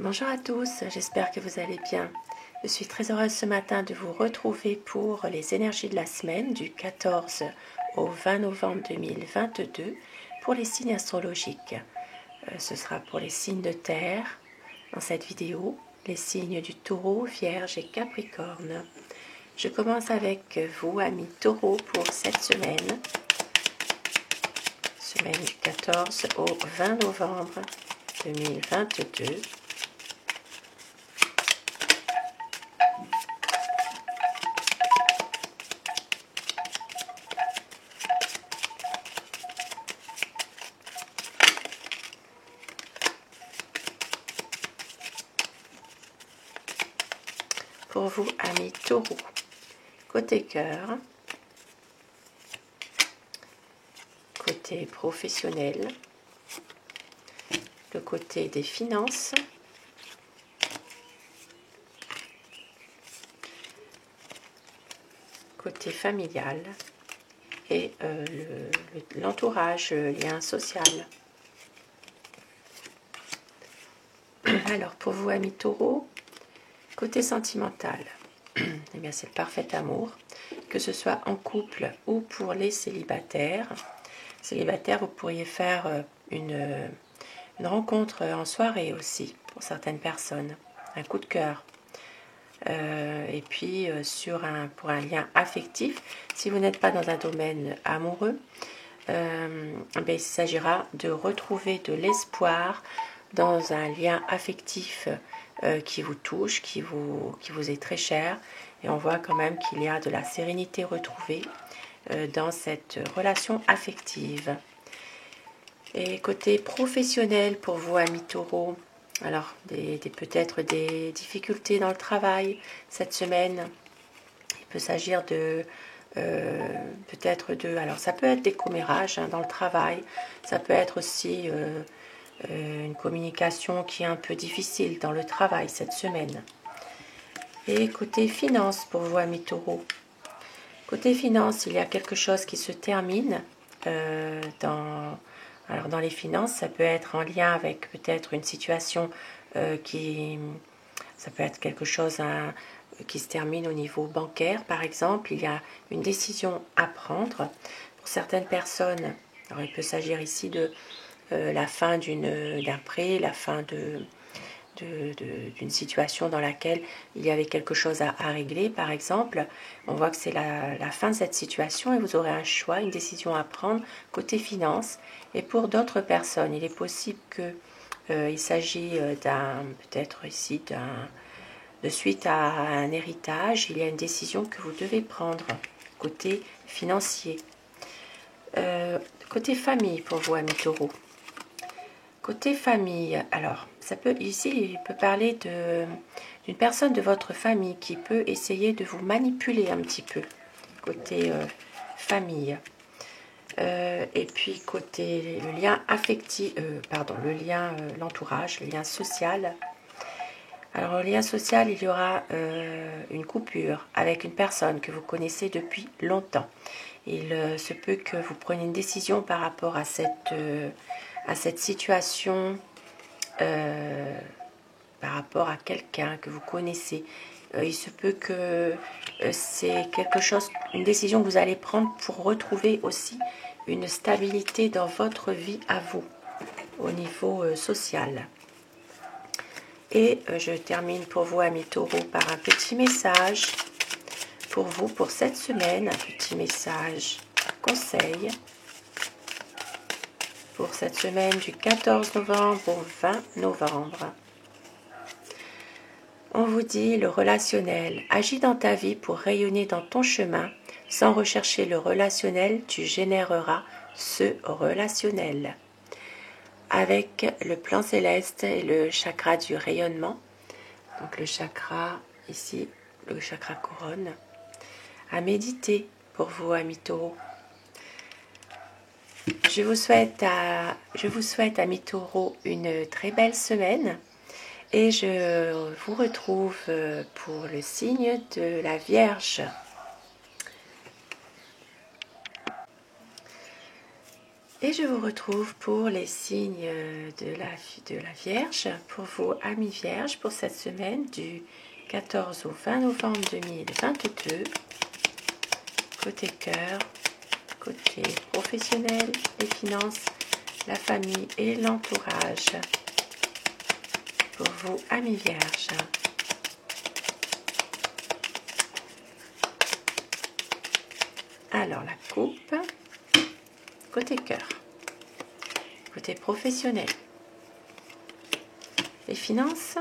Bonjour à tous, j'espère que vous allez bien. Je suis très heureuse ce matin de vous retrouver pour les énergies de la semaine du 14 au 20 novembre 2022 pour les signes astrologiques. Ce sera pour les signes de terre dans cette vidéo, les signes du taureau, vierge et capricorne. Je commence avec vous, amis taureaux, pour cette semaine du 14 au 20 novembre 2022. Pour vous, amis taureaux, côté cœur, côté professionnel, le côté des finances, côté familial et l'entourage, le lien social. Alors pour vous, amis taureaux, côté sentimental, eh bien c'est le parfait amour, que ce soit en couple ou pour les célibataires. Célibataire, vous pourriez faire une rencontre en soirée aussi, pour certaines personnes, un coup de cœur. Et puis pour un lien affectif, si vous n'êtes pas dans un domaine amoureux, il s'agira de retrouver de l'espoir dans un lien affectif qui vous touche, qui vous est très cher. Et on voit quand même qu'il y a de la sérénité retrouvée dans cette relation affective. Et côté professionnel pour vous, amis taureaux, alors peut-être des difficultés dans le travail cette semaine. Il peut s'agir alors ça peut être des commérages dans le travail, ça peut être aussi une communication qui est un peu difficile dans le travail cette semaine. Et côté finance pour vous, amis taureaux, côté finance, il y a quelque chose qui se termine dans les finances. Ça peut être en lien avec peut-être une situation ça peut être quelque chose qui se termine au niveau bancaire, par exemple. Il y a une décision à prendre. Pour certaines personnes, alors il peut s'agir ici de la fin d'un prêt, la fin d'une situation dans laquelle il y avait quelque chose à régler, par exemple. On voit que c'est la fin de cette situation et vous aurez un choix, une décision à prendre côté finance. Et pour d'autres personnes, il est possible qu'il s'agit peut-être ici de suite à un héritage, il y a une décision que vous devez prendre côté financier. Côté famille pour vous, amis taureaux. Côté famille, alors, il peut parler d'une personne de votre famille qui peut essayer de vous manipuler un petit peu, côté famille. Et puis côté le lien affectif, l'entourage, le lien social. Alors, au lien social, il y aura une coupure avec une personne que vous connaissez depuis longtemps. Il se peut que vous preniez une décision par rapport à cette situation, par rapport à quelqu'un que vous connaissez. Il se peut que c'est une décision que vous allez prendre pour retrouver aussi une stabilité dans votre vie à vous, au niveau social. Et je termine pour vous, amis taureaux, par un petit message pour vous pour cette semaine, un petit message conseil pour cette semaine du 14 novembre au 20 novembre. On vous dit le relationnel. Agis dans ta vie pour rayonner dans ton chemin. Sans rechercher le relationnel, tu généreras ce relationnel. Avec le plan céleste et le chakra du rayonnement, donc le chakra ici, le chakra couronne, à méditer pour vous, amis taureaux. Je vous souhaite, amis taureaux, une très belle semaine et je vous retrouve pour le signe de la Vierge. Et je vous retrouve pour les signes de la Vierge, pour vous, amis Vierges, pour cette semaine du 14 au 20 novembre 2022. Côté cœur, côté professionnel, les finances, la famille et l'entourage. Pour vous, amis Vierges. Alors, la coupe, côté cœur, côté professionnel, les finances,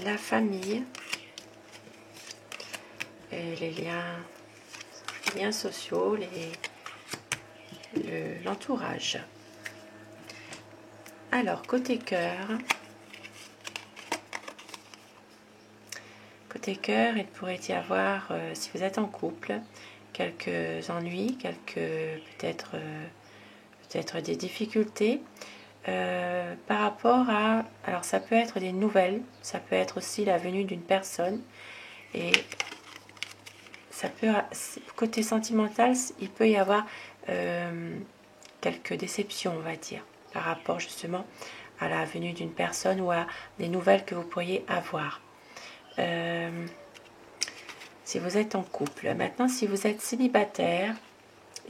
la famille, et les liens sociaux, l'entourage. Alors, côté cœur, il pourrait y avoir, si vous êtes en couple, quelques ennuis, peut-être des difficultés par rapport à... Alors, ça peut être des nouvelles, ça peut être aussi la venue d'une personne. Et ça peut, côté sentimental, il peut y avoir quelques déceptions, on va dire, par rapport justement à la venue d'une personne ou à des nouvelles que vous pourriez avoir. Si vous êtes en couple. Maintenant, si vous êtes célibataire,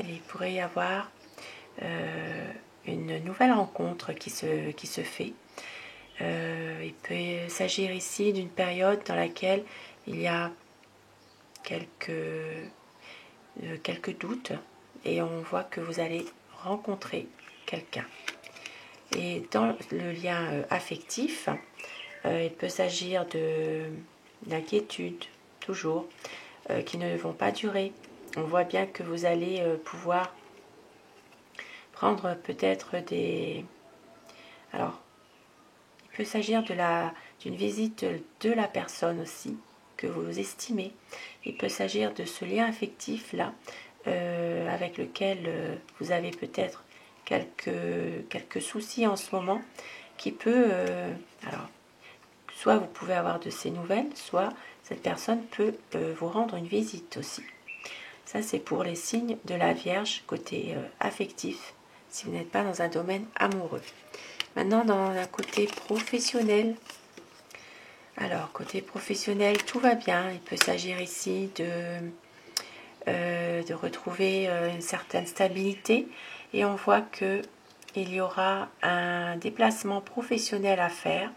il pourrait y avoir une nouvelle rencontre qui se fait. Il peut s'agir ici d'une période dans laquelle il y a quelques doutes et on voit que vous allez rencontrer quelqu'un. Et dans le lien affectif, il peut s'agir d'inquiétudes, toujours, qui ne vont pas durer. On voit bien que vous allez pouvoir prendre peut-être des... Alors, il peut s'agir d'une visite de la personne aussi, que vous estimez. Il peut s'agir de ce lien affectif-là, avec lequel vous avez peut-être quelques soucis en ce moment, qui peut... alors, soit vous pouvez avoir de ces nouvelles, soit cette personne peut vous rendre une visite aussi. Ça, c'est pour les signes de la Vierge, côté affectif, si vous n'êtes pas dans un domaine amoureux. Maintenant, dans un côté professionnel. Alors, côté professionnel, tout va bien. Il peut s'agir ici de retrouver une certaine stabilité. Et on voit qu'il y aura un déplacement professionnel à faire.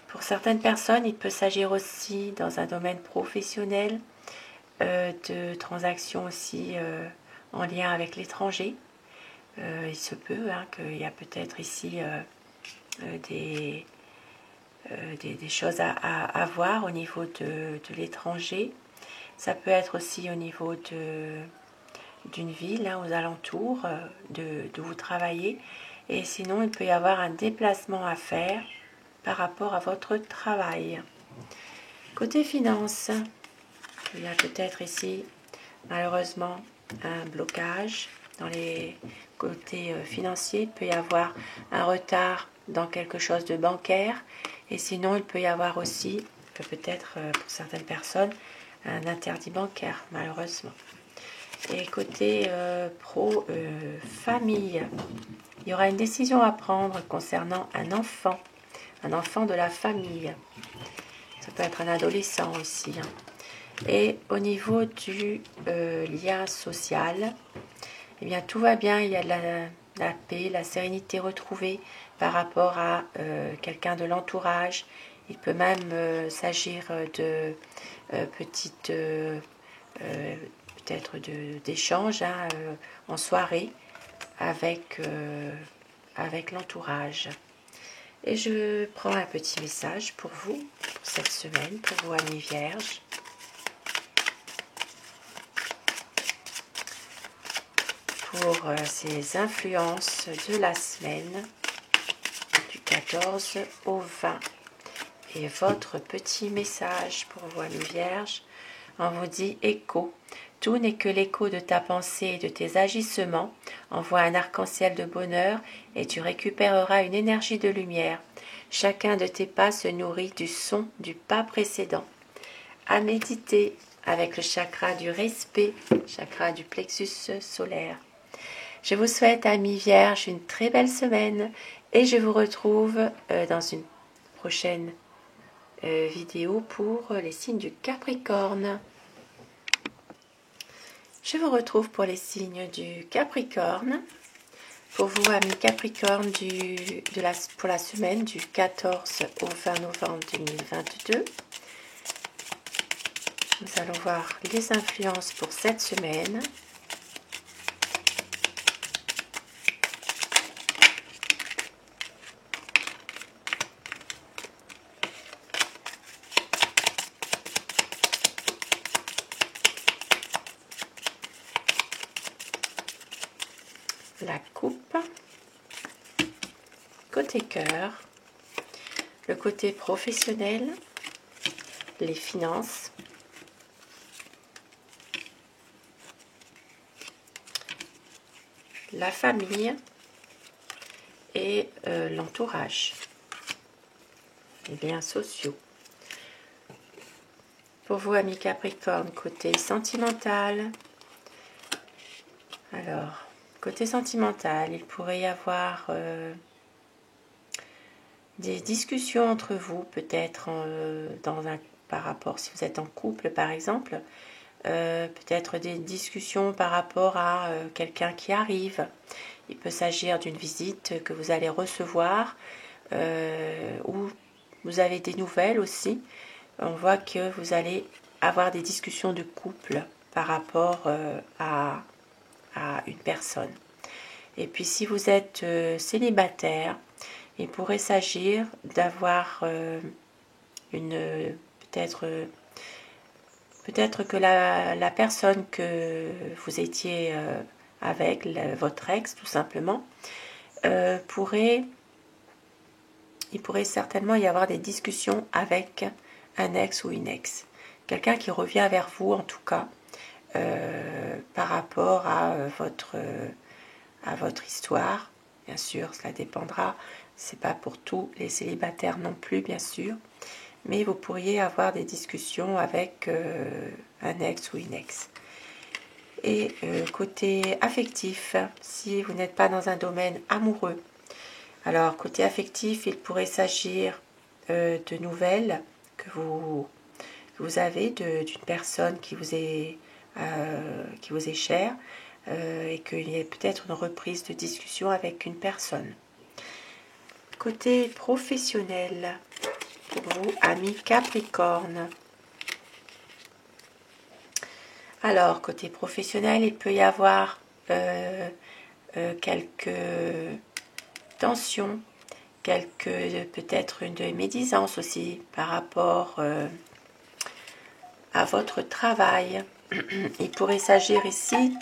Pour certaines personnes, il peut s'agir aussi, dans un domaine professionnel, de transactions aussi en lien avec l'étranger. Il se peut qu'il y a peut-être ici des choses à voir au niveau de l'étranger. Ça peut être aussi au niveau d'une ville, aux alentours d'où vous travaillez. Et sinon, il peut y avoir un déplacement à faire par rapport à votre travail. Côté finances, il y a peut-être ici, malheureusement, un blocage dans les côtés financiers. Il peut y avoir un retard dans quelque chose de bancaire. Et sinon, il peut y avoir aussi, peut-être pour certaines personnes, un interdit bancaire, malheureusement. Et côté famille, il y aura une décision à prendre concernant un enfant de la famille. Ça peut être un adolescent aussi. Et au niveau du lien social, eh bien, tout va bien. Il y a de la paix, la sérénité retrouvée par rapport à quelqu'un de l'entourage. Il peut même s'agir de petites... peut-être d'échanges en soirée avec l'entourage. Et je prends un petit message pour vous, pour cette semaine, pour vous, amis Vierges. Pour ces influences de la semaine, du 14 au 20. Et votre petit message pour vous, amis Vierges, on vous dit écho. Tout n'est que l'écho de ta pensée et de tes agissements. Envoie un arc-en-ciel de bonheur et tu récupéreras une énergie de lumière. Chacun de tes pas se nourrit du son du pas précédent. À méditer, avec le chakra du respect, chakra du plexus solaire. Je vous souhaite, amis vierges, une très belle semaine et je vous retrouve dans une prochaine vidéo pour les signes du Capricorne. Je vous retrouve pour les signes du Capricorne. Pour vous, amis Capricorne, pour la semaine du 14 au 20 novembre 2022. Nous allons voir les influences pour cette semaine. La coupe, côté cœur, le côté professionnel, les finances, la famille et l'entourage, les liens sociaux. Pour vous, amis Capricorne, côté sentimental, alors, côté sentimental, il pourrait y avoir des discussions entre vous, peut-être par rapport, si vous êtes en couple par exemple, peut-être des discussions par rapport à quelqu'un qui arrive. Il peut s'agir d'une visite que vous allez recevoir ou vous avez des nouvelles aussi. On voit que vous allez avoir des discussions de couple par rapport à une personne. Et puis si vous êtes célibataire, il pourrait s'agir d'avoir peut-être que la personne que vous étiez avec, votre ex tout simplement, il pourrait certainement y avoir des discussions avec un ex ou une ex. Quelqu'un qui revient vers vous en tout cas par rapport à votre histoire. Bien sûr, cela dépendra. C'est pas pour tous les célibataires non plus, bien sûr. Mais vous pourriez avoir des discussions avec un ex ou une ex. Et côté affectif, si vous n'êtes pas dans un domaine amoureux, alors côté affectif, il pourrait s'agir de nouvelles que vous avez d'une personne qui vous est chère et qu'il y ait peut-être une reprise de discussion avec une personne. Côté professionnel, pour vous, amis Capricorne. Alors, côté professionnel, il peut y avoir quelques tensions, peut-être une médisance aussi par rapport à votre travail. Il pourrait s'agir ici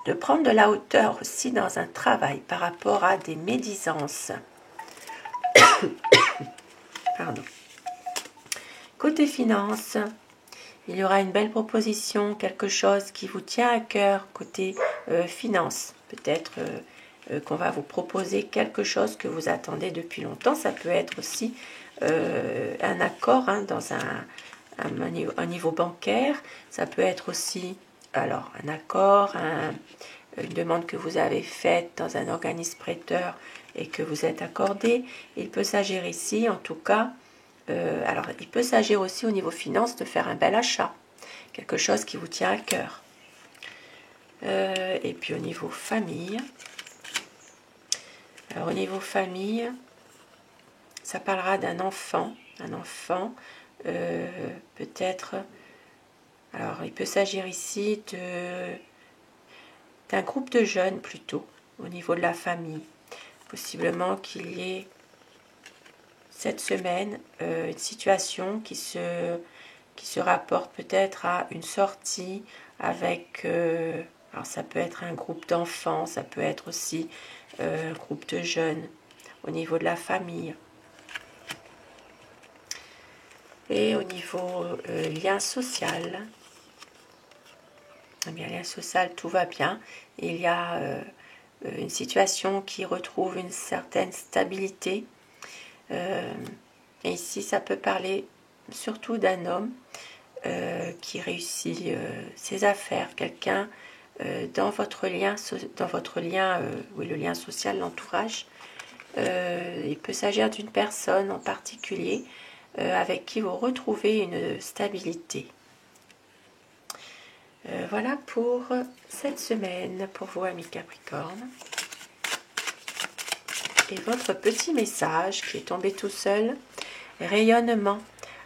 de prendre de la hauteur aussi dans un travail par rapport à des médisances. Pardon. Côté finances, il y aura une belle proposition, quelque chose qui vous tient à cœur côté finances. Peut-être qu'on va vous proposer quelque chose que vous attendez depuis longtemps. Ça peut être aussi un accord dans un niveau bancaire. Ça peut être aussi alors un accord, une demande que vous avez faite dans un organisme prêteur et que vous êtes accordé. Il peut s'agir ici, en tout cas, alors il peut s'agir aussi au niveau finance de faire un bel achat, quelque chose qui vous tient à cœur. Et puis au niveau famille, alors au niveau famille, ça parlera d'un enfant, peut-être. Alors, il peut s'agir ici d'un groupe de jeunes plutôt, au niveau de la famille. Possiblement qu'il y ait cette semaine une situation qui se rapporte peut-être à une sortie avec, alors ça peut être un groupe d'enfants, ça peut être aussi un groupe de jeunes au niveau de la famille. Et au niveau lien social, eh bien, lien social, tout va bien. Il y a une situation qui retrouve une certaine stabilité. Et ici, ça peut parler surtout d'un homme qui réussit ses affaires, quelqu'un dans votre lien, oui, le lien social, l'entourage. Il peut s'agir d'une personne en particulier avec qui vous retrouvez une stabilité. Voilà pour cette semaine, pour vous, amis Capricorne. Et votre petit message qui est tombé tout seul, rayonnement,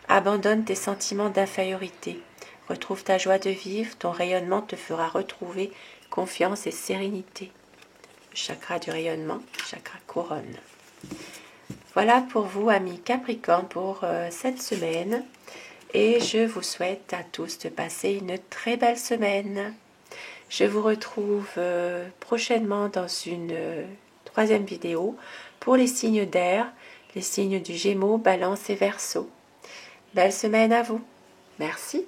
abandonne tes sentiments d'infériorité, retrouve ta joie de vivre, ton rayonnement te fera retrouver confiance et sérénité. Le chakra du rayonnement, chakra couronne. Voilà pour vous, amis Capricorne, pour cette semaine. Et je vous souhaite à tous de passer une très belle semaine. Je vous retrouve prochainement dans une troisième vidéo pour les signes d'air, les signes du Gémeaux, Balance et Verseau. Belle semaine à vous. Merci.